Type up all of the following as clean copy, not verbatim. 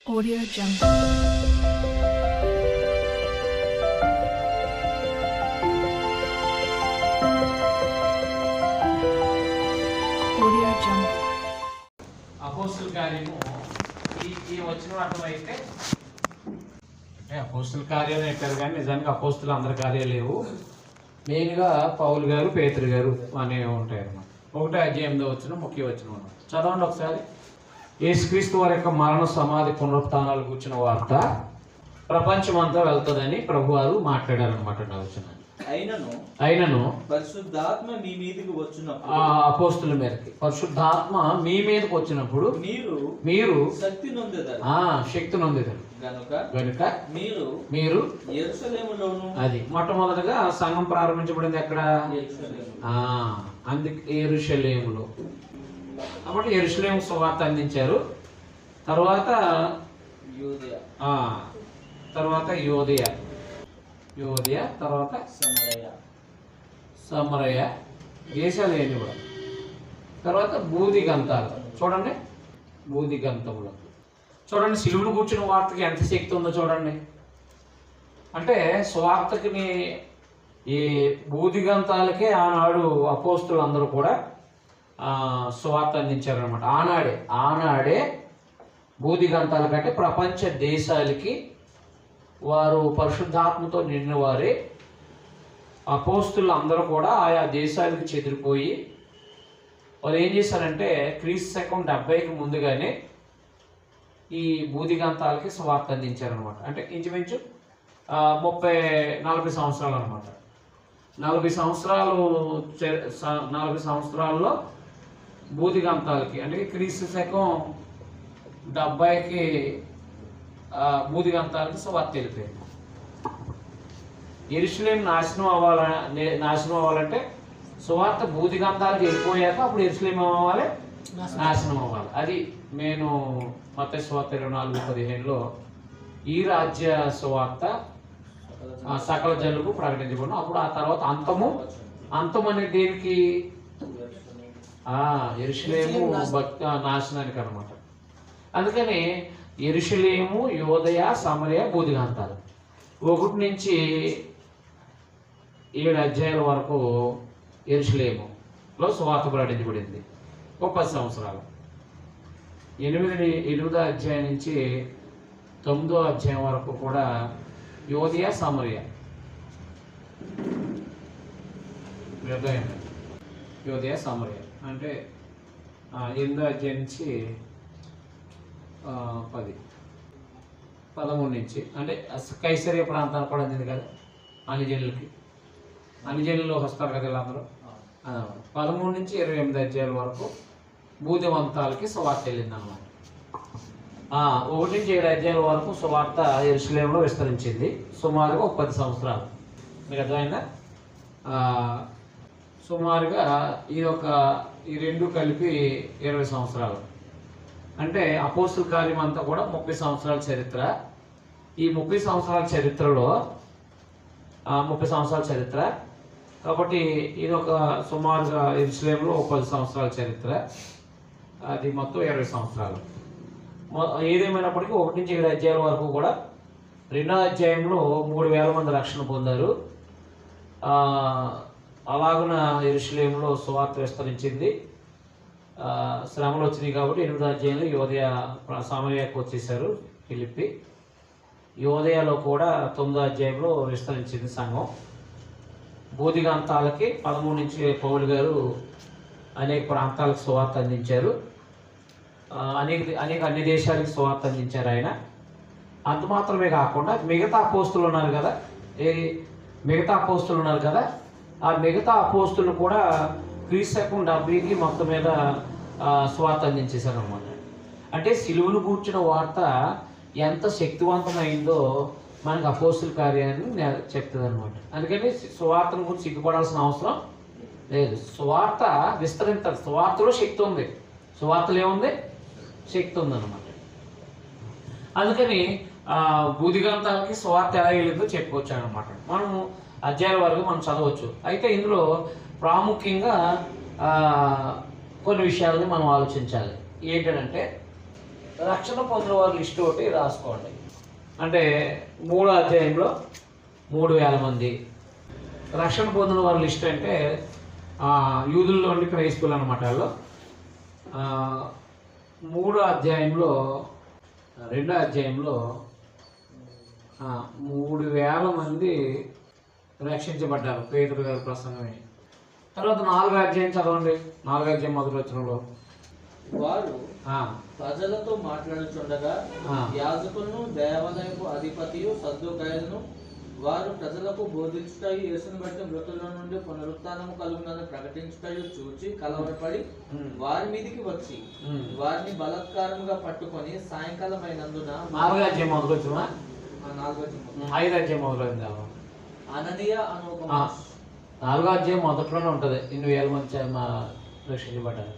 Audio Jungle. Audio Jungle. అపోస్తుల కార్యము ఈ వచ్చిన అర్థమైతే అపోస్తుల కార్యాలు పెట్టారు కానీ నిజానికి అపోస్తులు అందరి కార్యాలు లేవు. మెయిన్గా పౌలు గారు పేతురు గారు అనేవి ఉంటాయి అన్నమాట. ఒకటే అధ్యాయంలో వచ్చిన ముఖ్య వచ్చిన చదవండి ఒకసారి. యేసుక్రీస్తు వారి యొక్క మరణ సమాధి పునరుత్థానాలు కూర్చున్న వార్త ప్రపంచమంతా వెళ్తుందని ప్రభువారు మాట్లాడారనమాట. అయినను పరిశుద్ధాత్మ మీ మీదకి వచ్చినప్పుడు, అపోస్తుల మీదకి పరిశుద్ధాత్మ మీ మీదకి వచ్చినప్పుడు మీరు శక్తి నొందెదరు. శక్తి నొందెదరు గనుక మీరు యెరూషలేములోను, అది మొట్టమొదటిగా సంఘం ప్రారంభించబడింది ఎక్కడ? అందుకే యెరూషలేములో. కాబట్టి యెరూషలేము సువార్త అందించారు. తర్వాత యోదయ తర్వాత సమరయ దేశాలు ఏంటి కూడా. తర్వాత బూదిగంతాలు చూడండి. బూదిగంతములు చూడండి. శిలువును కూర్చున్న వార్తకి ఎంత శక్తి ఉందో చూడండి. అంటే స్వార్థకి ఈ బూదిగంతాలకే ఆనాడు అపోస్తులు అందరూ కూడా స్వార్థ అందించారనమాట. ఆనాడే బూదిగంతాల కంటే ప్రపంచ దేశాలకి వారు పరిశుద్ధాత్మతో నిండిన వారే. అపోస్తులు అందరూ కూడా ఆయా దేశాలకు చెదిరిపోయి వాళ్ళు ఏం చేశారంటే క్రీస్తు శకం 70కి ముందుగానే ఈ బూదిగంతాలకి స్వార్థ అందించారనమాట. అంటే ఇంచుమించు 40 సంవత్సరాలు అనమాట. 40 సంవత్సరాల్లో బూదిగంతాలకి అంటే క్రీస్తు శకం 70కి బూదిగంతాలకి స్వార్థ వెళ్ళిపోయింది. యెరూషలేం నాశనం అవ్వాలంటే సువార్త బూదిగంతాలకు వెళ్ళిపోయాక అప్పుడు యెరూషలేం అవ్వాలి, నాశనం అవ్వాలి. అది నేను మత్తయి సువార్త 24:15లో ఈ రాజ్య సువార్త సకల జనులకు ప్రకటించబడిన అప్పుడు ఆ తర్వాత అంతం అనే దేనికి? యెరూషలేము నాశనానికి అనమాట. అందుకని యెరూషలేము, యోదయ, సమరయ, బూదిగంతాలు 1 నుంచి 7 అధ్యాయాల వరకు యెరూషలేములో సువార్త ప్రకటించబడింది. 10 సంవత్సరాలు. 8వ అధ్యాయం నుంచి 9వ అధ్యాయం వరకు కూడా యోదయ, సమరయ. యోదయ, సమరయ అంటే 8వ అధ్యాయం నుంచి 13 నుంచి అంటే కైసరియా ప్రాంతానికి కూడా అందింది కదా. అనిజనులు వస్తారు కదా వీళ్ళందరూ. 13 నుంచి 28 అధ్యాయాల వరకు బూదిగంతాలకి సువార్త వెళ్ళింది అనమాట. 1 నుంచి 7 అధ్యాయాల వరకు సువార్త యెరూషలేములో విస్తరించింది. సుమారుగా 10 సంవత్సరాలు. మీకు అర్థమైందా? సుమారుగా ఈ రెండు కలిపి 20 సంవత్సరాలు. అంటే అపోస్తుల కార్యం అంతా కూడా 30 సంవత్సరాల చరిత్ర. ఈ 30 సంవత్సరాల చరిత్రలో 30 సంవత్సరాల చరిత్ర కాబట్టి ఇది ఒక సుమారుగా యెరూషలేములో 10 సంవత్సరాల చరిత్ర. అది మొత్తం 20 సంవత్సరాలు. ఏదేమైనప్పటికీ 1 నుంచి 7 అధ్యాయాల వరకు కూడా 2వ అధ్యాయంలో 3,000 మంది రక్షణ పొందారు. అలాగున యెరూషలేములో సువార్త విస్తరించింది. శ్రమలు వచ్చినాయి కాబట్టి 8వ అధ్యాయంలో యోదయ, సమరయకు వచ్చేసారు ఫిలిప్పి. యోదయలో కూడా 9వ అధ్యాయంలో విస్తరించింది సంఘం. బూదిగంతాలకి 13 నుంచి పౌలు గారు అనేక ప్రాంతాలకు సువార్త అందించారు. అన్ని దేశాలకు సువార్త అందించారు ఆయన. అంత మాత్రమే కాకుండా మిగతా అపోస్తులు ఉన్నారు కదా. ఆ మిగతా అపోస్తులు కూడా క్రీస్తు శకం 70కి మొత్తం మీద స్వార్థ అందించేశారు అనమాట. అంటే సిలువను కూర్చున్న వార్త ఎంత శక్తివంతమైందో మనకు అపోస్తుల కార్యాన్ని చెప్తుంది అనమాట. అందుకని సువార్తను గురించి సిగ్గుపడాల్సిన అవసరం లేదు. సువార్త విస్తరించాలి. సువార్తలో శక్తి ఉంది. సువార్తలో ఏముంది? శక్తి ఉందన్నమాట. అందుకని బూదిగంతాలకి సువార్త ఎలా వెళ్ళిందో చెప్పుకోవచ్చు అనమాట. మనం అధ్యాయాల వరకు మనం చదవచ్చు. అయితే ఇందులో ప్రాముఖ్యంగా కొన్ని విషయాలని మనం ఆలోచించాలి. ఏంటంటే రక్షణ పొందిన వారి లిస్ట్ ఒకటి రాసుకోండి. అంటే 3వ అధ్యాయంలో 3,000 మంది రక్షణ పొందిన వారి లిస్ట్. అంటే యూదుల్లో ఉండి క్రైస్తవులు అనమాట. వాళ్ళు 3వ అధ్యాయంలో 2వ అధ్యాయంలో 3,000 మంది రక్షించబడ్డారు పేతురు గారి ప్రసంగమే. తర్వాత 4వ అధ్యాయం చదవండి. 4వ అధ్యాయం మొదటి వచనంలో వారు ప్రజలతో మాట్లాడుచుండగా యాజకులను దేవాలయపు అధిపతియు సద్దూకయ్యులను వారు ప్రజలకు బోధించుటయు యేసును బట్టి మృతుల నుండి పునరుత్థానము కలుగునని ప్రకటించుటయు చూచి కలవరపడి వారి మీదికి వచ్చి వారిని బలాత్కారముగా పట్టుకొని సాయంకాలం అయినందున 4వ అధ్యాయం మొదటి వచనమా? 5వ అధ్యాయం మొదలైంది. అననీయ అను ఒక 4వ అధ్యాయం మొదట్లోనే ఉంటుంది. 2,000 మంది రక్షించబడ్డారు.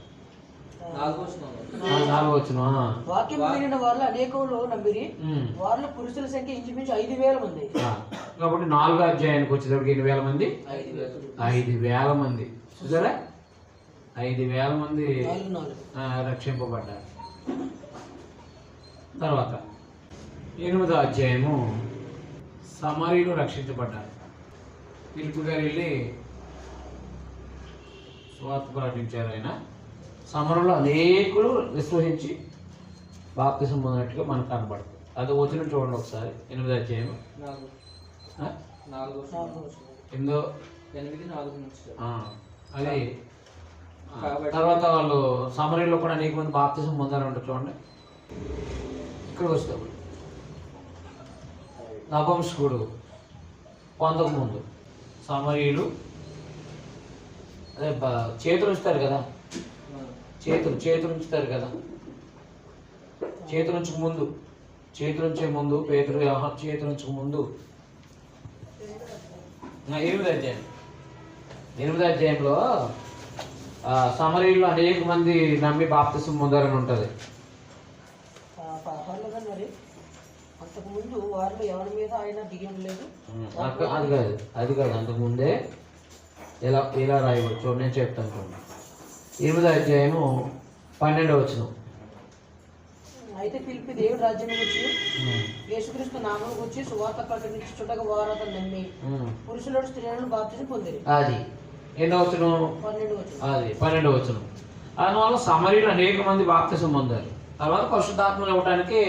4వ వచనం. వాక్యం వినిన వాళ్ళు అనేకులు నమ్మిరి. వారిలో పురుషుల సంఖ్య ఇంచుమించు 5,000 మంది. కాబట్టి 4వ అధ్యాయానికి వచ్చేటప్పటికి 8,000 మంది 5,000 మంది చూసారా? 5,000 మంది రక్షింపబడ్డారు. తర్వాత 8వ అధ్యాయము సమరీలు రక్షించబడ్డారు. పిలుపు గారు వెళ్ళి స్వార్థ ప్రకటించారు. ఆయన సమరంలో అనేకులు విశ్వసించి బాప్తిసం పొందినట్టుగా మనకు కనబడుతుంది. అది వచ్చిన చూడండి ఒకసారి. 8వ అధ్యాయం 8 అది. తర్వాత వాళ్ళు సమరీలో కూడా అనేక మంది బాప్తిసం పొందారంట. చూడండి ఇక్కడ వస్తాడు. నపుంసకుడు పొందకముందు సమరీలు అదే చేతులు ఉంచుతారు కదా, చేతులు ఉంచుతారు కదా. చేతులు ఉంచే ముందు పేతురు చేతులు ఉంచక ముందు 8వ అధ్యాయంలో సమరీలో అనేక మంది నమ్మి బాప్తిసం పొందారని ఉంటుంది. మరి అంతకుముందు వారిలో ఎవరి మీద ఆయన దిగి ఉండలేదు. అది కాదు అంతకుముందే ఇలా రాయవచ్చు. నేను చెప్తాను చూడండి. 8వ అధ్యాయము 12వ వచనం. అయితే పిలిపి దేవుడి రాజ్యం వచ్చి యేసుక్రీస్తు నామం వచ్చి సువార్త ప్రకటించుటకు వారు అతను నమ్మి పురుషులు స్త్రీలను బాప్తిసం పొందిరి. అది ఎన్నో వచనం? 12వ వచనం. అది 12వ వచనం. అందువల్ల సమరీలు అనేక మంది బాప్తిసం పొందారు. తర్వాత పరిశుద్ధాత్మను ఇవ్వడానికి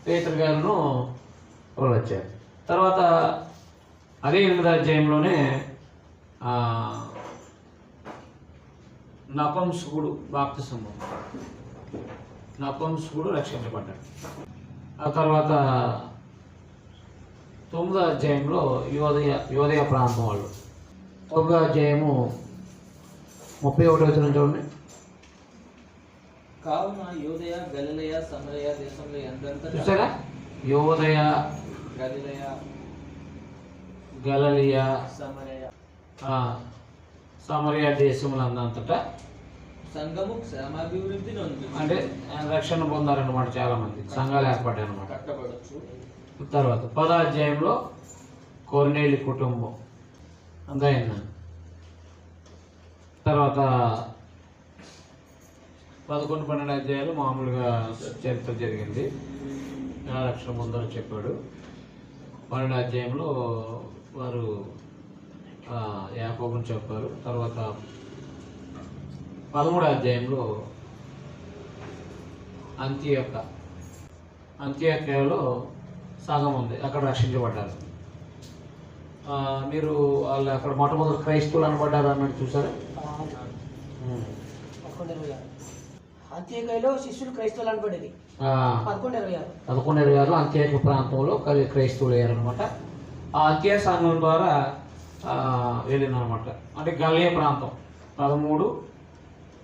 పేతురు గారును వచ్చారు. తర్వాత అదే 8వ అధ్యాయంలోనే నపుంసకుడు బాప్తిసం పొందాడు. నపుంసకుడు రక్షించబడ్డాడు. ఆ తర్వాత 9వ అధ్యాయంలో యోదయ ప్రాంతం వాళ్ళు 9వ అధ్యాయము 31వ వచనం చూడండి. కావున యూదయ గలిలయ సమరయ దేశంలో ఎంతంతా చూసారా? యోదయ గలిలయ సమరయ దేశములందంతటా సంఘము క్షేమాభివృద్ధి నొంది. అంటే రక్షణ పొందారన్నమాట. చాలా మంది సంఘాలు ఏర్పడ్డాయి అన్నమాట. కట్టబడచ్చు. తర్వాత 10వ అధ్యాయంలో కొర్నేలి కుటుంబం అంతైంది. తర్వాత 11, 12 అధ్యాయాలు మామూలుగా చరిత్ర జరిగింది. ఎలా రక్షణ పొందారో చెప్పాడు. 12వ అధ్యాయంలో వారు యాకోబుని చెప్పారు. తర్వాత 13వ అధ్యాయంలో అంత్యోక్యలో సగం ఉంది, అక్కడ రక్షించబడ్డారు. మీరు వాళ్ళు అక్కడ మొట్టమొదటి క్రైస్తవులు అనబడ్డారు అన్నట్టు చూసారా? అంత్యోక్యలో శిష్యులు క్రైస్తవులు అనబడేది 1126 అంత్యోక్య ప్రాంతంలో క్రైస్తవులు అయ్యారనమాట. ఆ అంత్య సంఘం ద్వారా వెళ్ళిందనమాట. అంటే గలిలయ ప్రాంతం 13,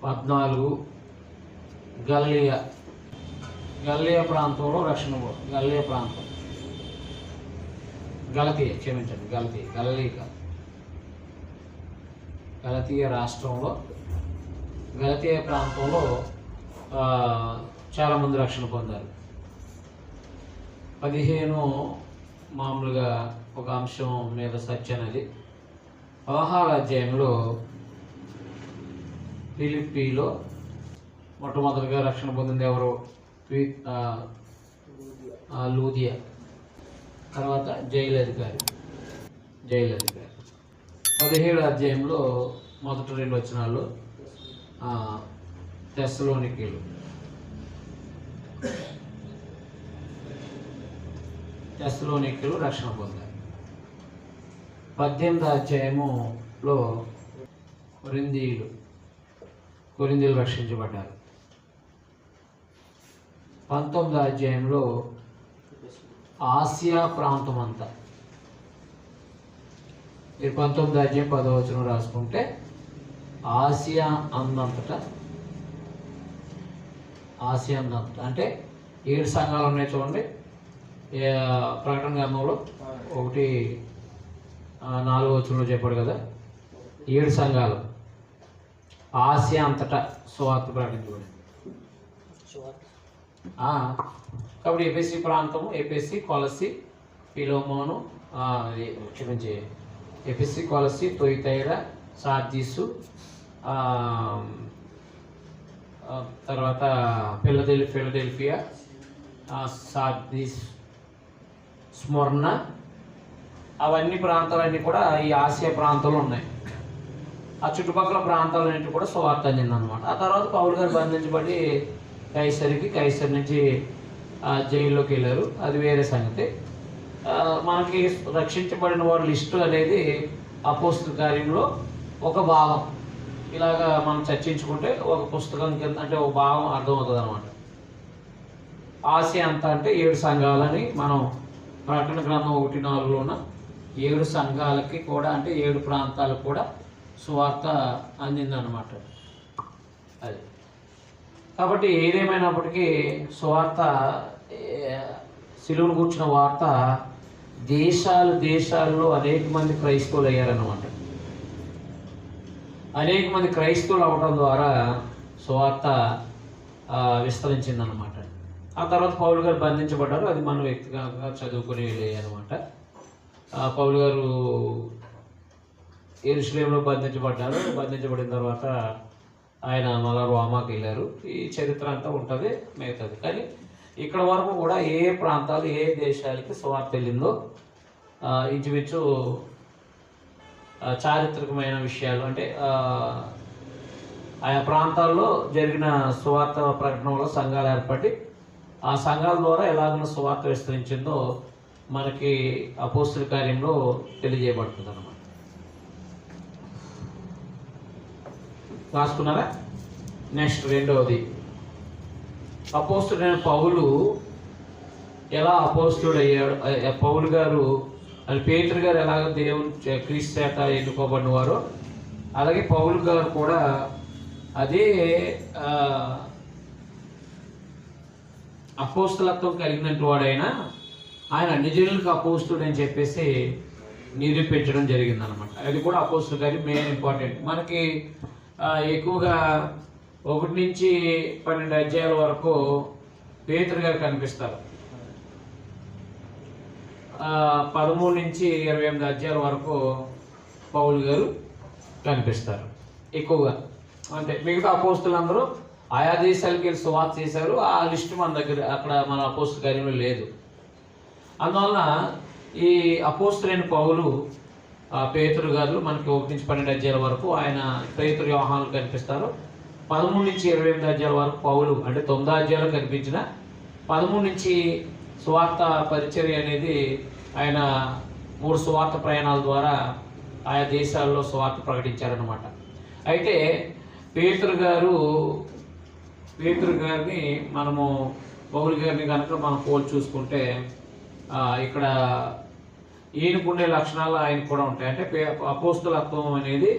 14 గలిలయ ప్రాంతంలో రక్షణ. గలిలయ ప్రాంతం గలతీయ రాష్ట్రంలో గలతీయ ప్రాంతంలో చాలామంది రక్షణ పొందారు. 15 మామూలుగా ఒక అంశం మీద సత్యం అనేది. 16వ అధ్యాయంలో ఫిలిప్పీలో మొట్టమొదటిగా రక్షణ పొందింది ఎవరు? లూదియా, తర్వాత జైలు అధికారి. 17వ అధ్యాయంలో మొదటి 2 వచనాల్లో తెస్సలోనికీయులు రక్షణ పొందారు. 18వ అధ్యాయములో కొరింథీయులు రక్షించబడ్డారు. 19వ అధ్యాయంలో ఆసియా ప్రాంతం అంతా, మీరు 19వ అధ్యాయం 10వ వచనం రాసుకుంటే ఆసియా అందంతటా అంటే 7 సంఘాలు ఉన్నాయి చూడండి. ప్రకటన గ్రంథంలో 1:4 వచనంలో చెప్పాడు కదా, 7 సంఘాలు ఆసియా అంతటా సువార్త ప్రకటించబడింది. కాబట్టి ఎఫెసీ ప్రాంతము, ఎఫెసీ, కొలసి, ఫిలోమోను, క్షమించి ఎఫెసీ, కొలసి, తొయితైర, సార్దీసు, తర్వాత ఫిలదెల్ఫియా, సార్దీస్, స్మరణ, అవన్నీ ప్రాంతాలన్నీ కూడా ఈ ఆసియా ప్రాంతంలో ఉన్నాయి. ఆ చుట్టుపక్కల ప్రాంతాలన్నింటి కూడా సువార్త అందిందనమాట. ఆ తర్వాత పౌలు గారు బంధించబడి కైసర్ నుంచి జైల్లోకి వెళ్ళారు. అది వేరే సంగతి. మనకి రక్షించబడిన వారి లిస్టు అనేది అపోస్తల కార్యంలో ఒక భాగం. ఇలాగా మనం చర్చించుకుంటే ఒక పుస్తకం కింద అంటే ఒక భాగం అర్థమవుతుంది అనమాట. ఆసియా అంతా అంటే 7 సంఘాలని మనం ప్రకటన గ్రంథం 1:4లో ఉన్న 7 సంఘాలకి కూడా అంటే 7 ప్రాంతాలకు కూడా సువార్త అందిందన్నమాట. అది కాబట్టి ఏదేమైనప్పటికీ సువార్త, సిలువను కూర్చున్న వార్త దేశాల్లో అనేక మంది క్రైస్తవులు అయ్యారన్నమాట. అనేక మంది క్రైస్తవులు అవడం ద్వారా సువార్త విస్తరించిందన్నమాట. ఆ తర్వాత పౌలు గారు బంధించబడ్డారు. అది మనం వ్యక్తిగతంగా చదువుకుని అనమాట. పౌలు గారు యెరూషలేములో బంధించబడిన తర్వాత ఆయన మళ్ళా రోమాకి వెళ్ళారు. ఈ చరిత్ర అంతా ఉంటుంది మిగతాది. కానీ ఇక్కడ వరకు కూడా ఏ ప్రాంతాలు, ఏ దేశాలకి సువార్త వెళ్ళిందో ఇంచుమించు చారిత్రకమైన విషయాలు అంటే ఆయా ప్రాంతాల్లో జరిగిన సువార్త ప్రకటన వల్ల సంఘాలు ఏర్పడి ఆ సంఘాల ద్వారా ఎలాగైనా సువార్త విస్తరించిందో మనకి అపోస్తల కార్యంలో తెలియజేయబడుతుంది అన్నమాట. రాసుకున్నారా? నెక్స్ట్ 2వది, అపోస్తుడైన పౌలు ఎలా అపోస్తుడు అయ్యాడు. పౌలు గారు అని పేతురు గారు ఎలాగ దేవుని క్రీస్తు చేత ఎన్నుకోబడిన వారో అలాగే పౌలు గారు కూడా అదే అపోస్తలత్వం కలిగినట్టు వాడైనా ఆయన అన్ని జనులకు అపోస్తుడు అని చెప్పేసి నిరూపించడం జరిగిందనమాట. అది కూడా అపోస్తుల గారి మెయిన్ ఇంపార్టెంట్. మనకి ఎక్కువగా 1 నుంచి 12 అధ్యాయాల వరకు పేతురు గారు కనిపిస్తారు. 13 నుంచి 28 అధ్యాయాల వరకు పౌలు గారు కనిపిస్తారు ఎక్కువగా. అంటే మిగతా అపోస్తులందరూ ఆయా దేశాలకి వెళ్ళి సువార్త చేశారు. ఆ లిస్టు మన దగ్గర అక్కడ మన అపోస్తల కార్యంలో లేదు. అందువలన ఈ అపోస్తులైన పౌలు, పేతురు గారు మనకి 1 నుంచి 12 అధ్యాయాల వరకు ఆయన పేతురు యోహానులు కనిపిస్తారు. 13 నుంచి 28 అధ్యాయాల వరకు పౌలు అంటే 9 అధ్యాయాలు కనిపించిన 13 నుంచి సువార్త పరిచర్య అనేది ఆయన 3 సువార్త ప్రయాణాల ద్వారా ఆయా దేశాల్లో సువార్త ప్రకటించారనమాట. అయితే పేతురు గారిని మనము పౌలు గారిని కనుక మనం పోల్చి చూసుకుంటే ఇక్కడ ఈయనకుండే లక్షణాలు ఆయనకు కూడా ఉంటాయి. అంటే అపోస్తలత్వం అనేది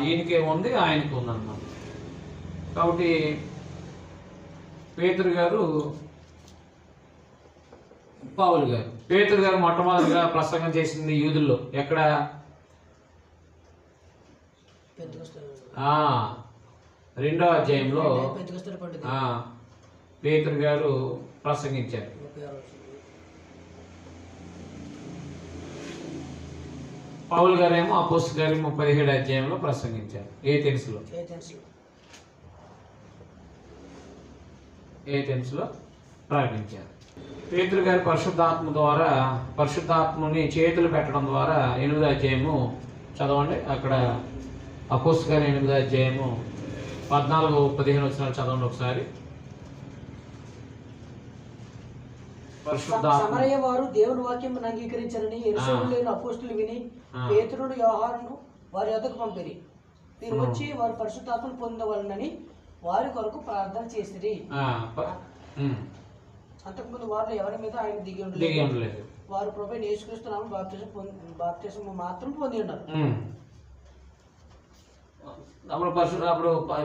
ఈయనకేముంది, ఆయనకు ఉందన్నమాట. కాబట్టి పేతురు గారు, పౌలు గారు, పేతురు గారు మొట్టమొదటిగా ప్రసంగం చేసింది యూదుల్లో ఎక్కడ? 2వ అధ్యాయంలో పేతురు గారు ప్రసంగించారు. పౌలు గారేమో అపోస్తల కార్యం 17వ అధ్యాయంలో ప్రసంగించారు ఏథెన్స్లో. ఏథెన్స్లో ప్రకటించారు. పేతురు గారి పరిశుద్ధాత్మ ద్వారా పరిశుద్ధాత్మని చేతులు పెట్టడం ద్వారా 8వ అధ్యాయము చదవండి. అక్కడ అపోస్తలుల గారి 8వ అధ్యాయము 14-15 వచనాలు చదవండి ఒకసారి. సమరయ వారు దేవుని వాక్యం అంగీకరించారని యెరూషలేములోని అపోస్తలులు విని పేతురును యోహానును వారి యొద్దకు పంపిరి. వీరు వచ్చి వారు పరిశుద్ధాత్మను పొందవలనని వారి కొరకు ప్రార్థన చేసిరి. అంతకుముందు వారు ఎవరి మీద ఆయన దిగి ఉండలేదు. వారు ప్రభువైన యేసుక్రీస్తు నామమున బాప్తిసం మాత్రం పొంది ఉన్నారు. అప్పుడు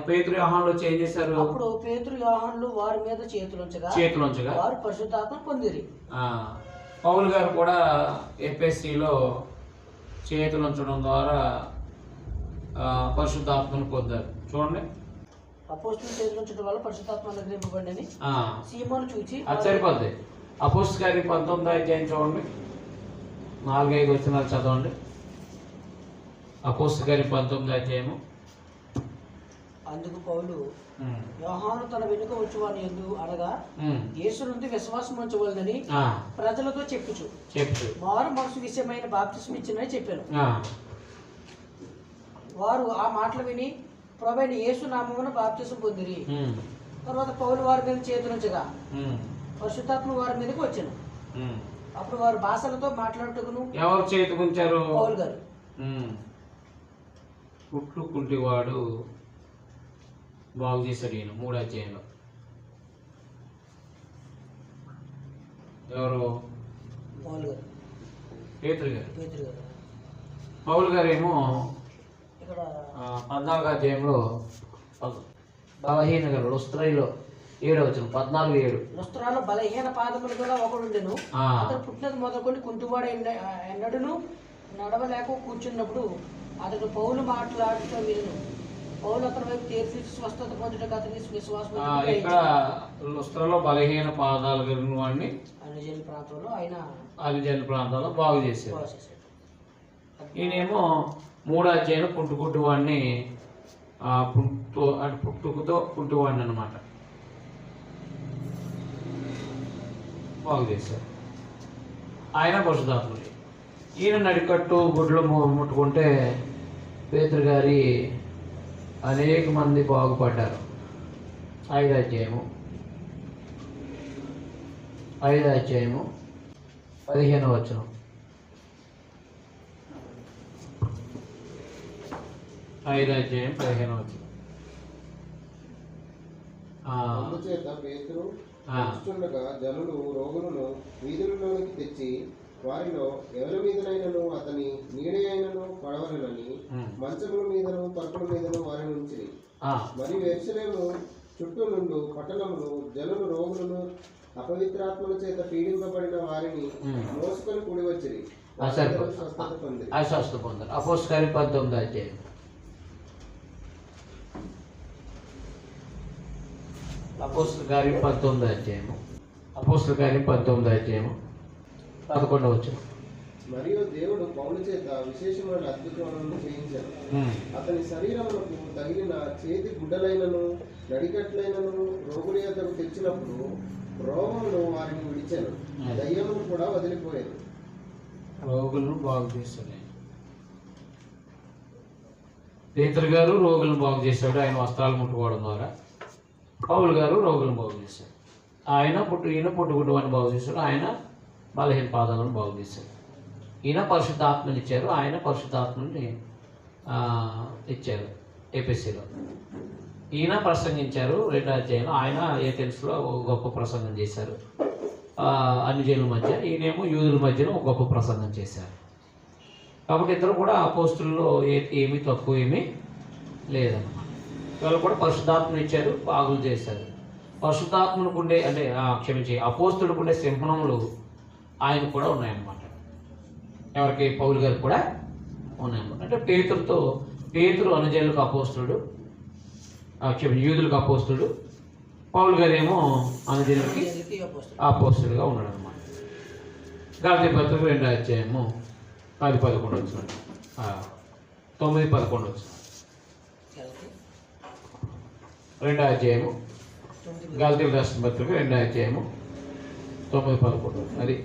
పేతురు యోహానులు వచ్చి ఏం చేశారు? అప్పుడు పేతురు యోహానులు వారి మీద చేతులుంచగా వారు పరిశుద్ధాత్మ పొందిరి. పౌలు గారు కూడా ఎఫెసీలో చేతులుంచడం ద్వారా పరిశుద్ధాత్మను పొందారు. చూడండి, అపోస్తలులు చేతులుంచడం వల్ల పరిశుద్ధాత్మ అనుగ్రహింపబడిందని సీమోను చూచి అది సరిపోద్ది. అపోస్తలుల గారి 19వ అధ్యాయం చూడండి, 4-5 వచనాలు చదవండి. అపోస్తలుల గారి 19వ అధ్యాయము. అందుకు పౌలు యోహాను తన వెనుక వచ్చువాని యందు అనగా యేసు నుండి విశ్వాసం ఉంచవలనని ప్రజలతో చెప్పుచు వారు మనసు విషయమైన బాప్తిసం ఇచ్చినని చెప్పాను. వారు ఆ మాటలు విని ప్రభువైన యేసు నామమున బాప్తిసం పొందిరి. తర్వాత పౌలు వారి మీద చేతులుంచగా పరిశుద్ధాత్మ వారి మీదకి వచ్చాను. అప్పుడు వారు భాషలతో మాట్లాడుటకును. ఎవరు చేతుకుంచారు? పౌలు గారు. పుట్టుకుంటివాడు బాగు చేశాడు ఈయన 3వ అధ్యాయంలో. ఎవరు? పౌలు గారు. పేతురు గారు. పౌలు గారు ఏమో ఇక్కడ 14వ అధ్యాయంలో బలహీన గారు లుస్త్రలో 7వ వచనం 14:7. లుస్త్రాలో బలహీన పాదములు గల ఒకడుండెను. అతడు పుట్టినది మొదలుకొని కుంటివాడు ఎన్నడూను నడవలేక కూర్చున్నప్పుడు అతడు పౌలు మాట్లాడటం విను. పౌలు అతని వైపు తీర్చి స్వస్థత పొందుటకు అతని విశ్వాసం. ఇక్కడ లుస్త్రలో బలహీన పాదాలు కలిగిన వాడిని అలిజల్ ప్రాంతంలో బాగు చేశారు. ఈయనేమో 3వ అధ్యాయంలో పుట్టుకుంటు వాడిని పుట్టుకతో కుంటువాడిని అనమాట బాగు చేశారు. ఆయన పరిశుద్ధాత్ముడు. ఈయన నడికట్టు గుడ్లు ముట్టుకుంటే పేతురు గారి అనేక మంది బాగుపడ్డారు. 5వ అధ్యాయము 15వ వచనం. 5వ అధ్యాయం 15వ వచనం. అందుచేత పేతురు వస్తుండగా జనులు రోగులను వీధులలోనికి తెచ్చి వారిలో ఎవరి మీదనైనను అతని నీడ అయినను పడవలనని మంచముల మీదను పరుపుల మీదను వారిని ఉంచిరి. మరియు యెరూషలేము చుట్టూ నుండి పట్టణములు జనులు రోగులను అపవిత్రాత్మల చేత పీడింపబడిన వారిని మోసుకొని కూడి వచ్చిరి. స్వస్థత పొందారు. అపోస్తలుల కార్యం 19వ అధ్యాయం. అపోస్తలుల కార్యం 19వ అధ్యాయము. అపోస్తలుల కార్యం 19వ అధ్యాయము 11వ వచనం. మరియు దేవుడు పౌలు చేత విశేషమైన అద్భుతములను చేయించాడు. అతని శరీరములకు తగిలిన చేతి గుడ్డలైనను నడికట్లైనను రోగుల యొద్దకు తెచ్చినప్పుడు రోగములు వారిని విడిచాను, దయ్యములు కూడా వదిలిపోయారు. రోగులను బాగు చేశాడు పేతురు గారు. రోగులను బాగు చేశాడు ఆయన వస్త్రాలు ముట్టుకోవడం ద్వారా. పౌలు గారు రోగులను బాగు చేశాడు. ఈయన పుట్టుగుడ్డు వాడిని బాగు చేశాడు. ఆయన బలహీన పాదాలను బాగు చేశాడు. ఈయన పరిశుద్ధాత్మని ఇచ్చారు. ఆయన పరిశుద్ధాత్మని ఇచ్చారు ఎఫెసీలో. ఈయన ప్రసంగించారు 2వ అధ్యాయంలో. ఆయన ఏథెన్స్లో గొప్ప ప్రసంగం చేశారు అన్ని జనుల మధ్య. ఈయనేమో యూదుల మధ్యలో ఒక గొప్ప ప్రసంగం చేశారు. కాబట్టి ఇద్దరు కూడా అపోస్తుల్లో ఏమీ తక్కువ ఏమీ లేదన్నమాట. వాళ్ళు కూడా పరిశుద్ధాత్మని ఇచ్చారు, బాగులు చేశారు. పరిశుద్ధాత్మకు ఉండే అపోస్తులకు ఉండే సింహనములు ఆయన కూడా ఉన్నాయన్నమాట. ఎవరికి? పౌలు గారు కూడా ఉన్నాయన్నమాట. అంటే పేతురు అనుజనులకు అపోస్తుడు, యూదులకు అపోస్తుడు. పౌలు గారు ఏమో అనుజనులకి అపోస్తుడుగా ఉన్నాడు అనమాట. గలతీ పత్రిక 2వ అధ్యాయము 10-11 వచ్చినాడు. 9-11 వచ్చినాడు. 2వ అధ్యాయము గలతీయులు రాసిన పత్రిక 2వ అధ్యాయము 9-11. అది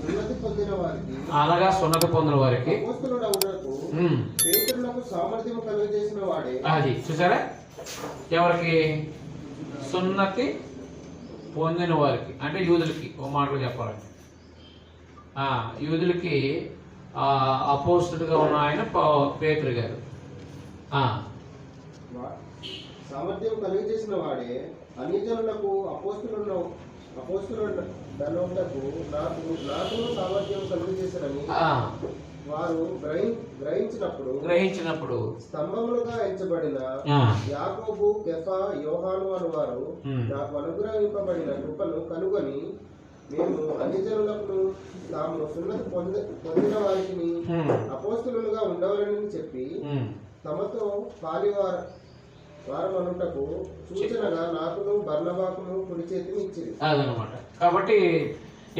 సున్నతి పొందిన వారికి అనగా సున్నతి పొందిన వారికి అపోస్తలుడవుటకు పేతురులకు సామర్థ్యం కలుగజేసిన వాడే. అది చూసారా, ఎవరికి? సున్నతి పొందిన వారికి అంటే యూదులకి. ఓ మాటలు చెప్పాలంటే యూదులకి అపోస్తుడుగా ఉన్న ఆయన పేతురు గారు. సామర్థ్యం కలిగజేసిన వాడే అన్యజనులకు అపోస్తలుడనుటకు నాకు సామర్థ్యం కలుగజేశారని వారు గ్రహించినప్పుడు స్తంభములుగా ఎంచబడిన యాకోబు, కేఫా, యోహాను అను వారు నాకు అనుగ్రహింపబడిన కృపను కనుగొని మేము అన్యజనులకు తాము సున్నతి పొందిన వారికి అపోస్తలులుగా ఉండవాలని చెప్పి తమతో వారమనుటకు సూచనగా నాకును బర్నబాకును కుడి చేతిని ఇచ్చింది. అదనమాట. కాబట్టి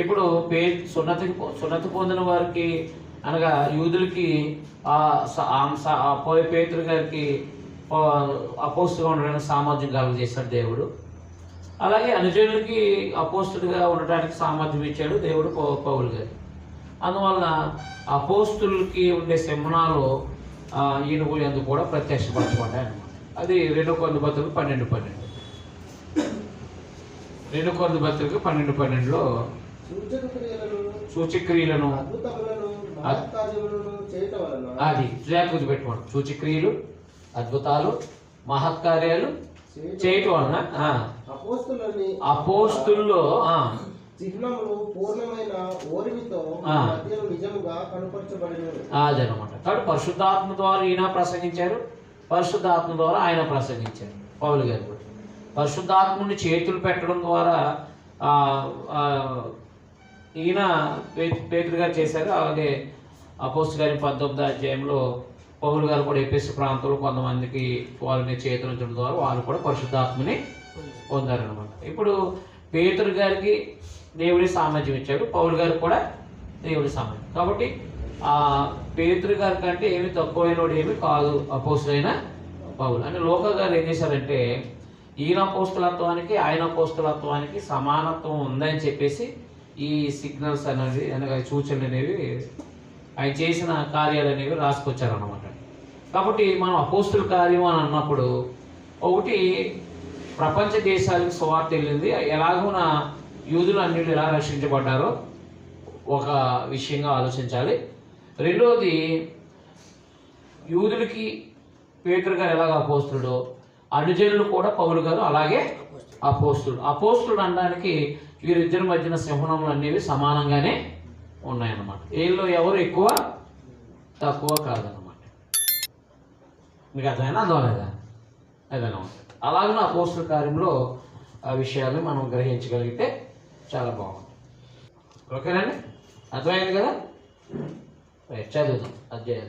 ఇప్పుడు సున్నతి పొందిన వారికి అనగా యూదులకి పేతురు గారికి అపోస్తులుగా ఉండడానికి సామర్థ్యం కలుగజేశాడు దేవుడు. అలాగే అనుజనులకి అపోస్తులుగా ఉండడానికి సామర్థ్యం ఇచ్చాడు దేవుడు పౌలు గారు. అందువలన అపోస్తులకి ఉండే సింహనాలు ఈయన ఎందుకు కూడా ప్రత్యక్షపరచబడ్డాయి అన్నమాట. అది 2 కొరింథీ పత్రిక 12:12. 2 కొరింథీ పత్రిక 12:12లో సూచక్రియలను అది జాగ్రత్త పెట్టుకోండి. సూచక్రియలు, అద్భుతాలు, మహత్కార్యాలు చేయటం వలన అపోస్తుల్లో చిహ్నములు పూర్ణమైన ఓర్మితో నిజముగా కనపరచబడినవి. అదనమాట. కాబట్టి పరిశుద్ధాత్మ ద్వారా ఈయన ప్రసంగించారు, పరిశుద్ధాత్మ ద్వారా ఆయన ప్రసంగించారు. పౌలు గారు కూడా పరిశుద్ధాత్ముని చేతులు పెట్టడం ద్వారా ఈయన పేతురు గారు చేశారు. అలాగే అపోస్తలుల కార్యం 19వ అధ్యాయంలో పౌలు గారు కూడా ఎఫెసు ప్రాంతంలో కొంతమందికి వాళ్ళ మీద చేతులు ఉంచడం ద్వారా వాళ్ళు కూడా పరిశుద్ధాత్మని పొందారనమాట. ఇప్పుడు పేతురు గారికి దేవుడి సామర్థ్యం ఇచ్చాడు, పౌలు గారికి కూడా దేవుడి సామర్థ్యం. కాబట్టి పేతురు గారి కంటే ఏమి తక్కువైనోడు ఏమి కాదు అపోస్తులైన పౌలు. అంటే లోక గారు ఏం చేశారంటే ఈయన అపోస్తులత్వానికి ఆయన అపోస్తులత్వానికి సమానత్వం ఉందని చెప్పేసి ఈ సిగ్నల్స్ అనేవి అనగా సూచనలు అనేవి ఆయన చేసిన కార్యాలు అనేవి రాసుకొచ్చారన్నమాట. కాబట్టి మనం అపోస్తుల కార్యం అని అన్నప్పుడు ఒకటి ప్రపంచ దేశాలకు సువార్త వెళ్ళింది. ఎలాగున యూదులు అన్యులు ఎలా రక్షించబడ్డారో ఒక విషయంగా ఆలోచించాలి. రెండోది యూదులకి పేతురు గారు ఎలాగ అపోస్తులుడో అనుజనులు కూడా పౌలు గారు అలాగే అపోస్తులుడు అనడానికి వీరిద్దరి మధ్యన సింహనములు అనేవి సమానంగానే ఉన్నాయన్నమాట. వీళ్ళు ఎవరు ఎక్కువ తక్కువ కాదన్నమాట. మీకు అర్థమైనా అర్థమలేదా? ఏదైనా ఉంటుంది. అలాగే అపోస్తుల కార్యంలో ఆ విషయాన్ని మనం గ్రహించగలిగితే చాలా బాగుంటుంది. ఓకేనండి, అర్థమైంది కదా? చదువుదాం అధ్యాయం.